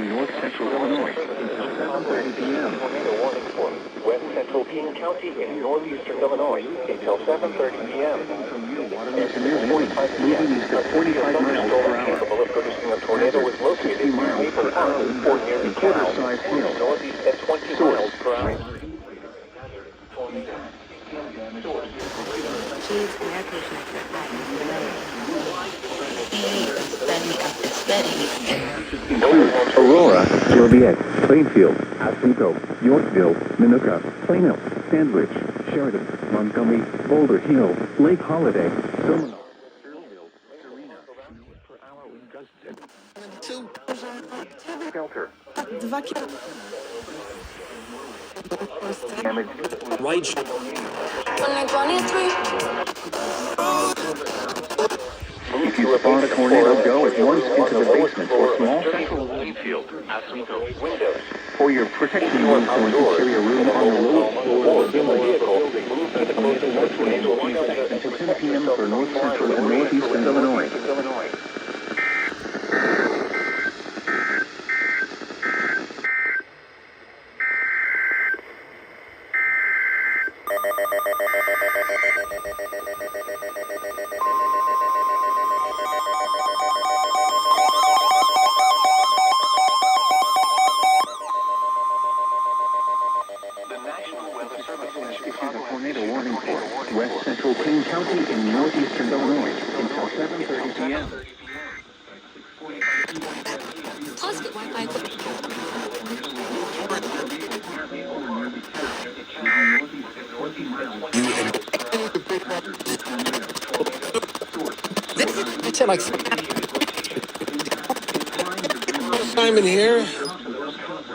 in north central Illinois until 7:30 p.m. Tornado warning for west central King County in northeastern Illinois until 7:30 p.m. At 6:45 p.m., moving east at 45 miles per hour. Capable of producing a tornado is located 60 in miles Maple per Park hour or near the in quarter-sized canal, hail. northeast at 20 Source. miles per hour. Kids and air conditioners are hot. Include Aurora, Joliet, Plainfield, Oswego, Yorkville, Minooka, Plano, Sandwich, Sheridan, Montgomery, Boulder Hill, Lake Holiday, Seminole, Earlville, Serena, per hour with gusts at shelter. Damage. Right. 2023. If you spot a tornado, go at once into the basement or small central Plainfield, Oswego. For your protection, move to an interior room on the lowest floor of the building. The tornado watch will be in effect until 10 p.m. for north central and northeastern Illinois. Issues a tornado warning for west central King County in northeastern Illinois until 7:30 p.m. Plus, get Wi-Fi. It's like Simon here.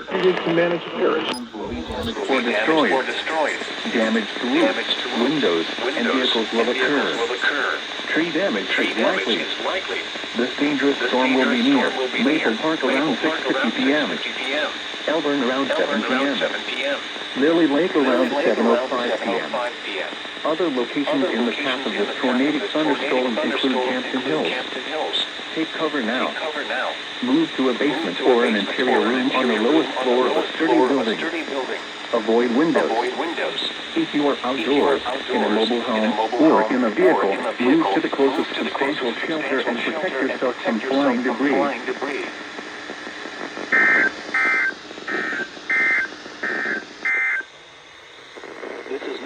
To manage repairs or destroys. Damage to roofs, windows, and vehicles will occur. Tree damage is likely. This dangerous storm will be near Maple Park around 6:50 p.m. Elburn around 7 p.m. Lily Lake around 7:05 p.m. Other locations in the path of this tornadic thunderstorm include Hampton Hills. Take cover now. Move to a basement or an interior room on the lowest floor of a sturdy building. Avoid windows. If you are outdoors, in a mobile home, or in a vehicle, move to the closest substantial shelter and protect yourself from flying debris.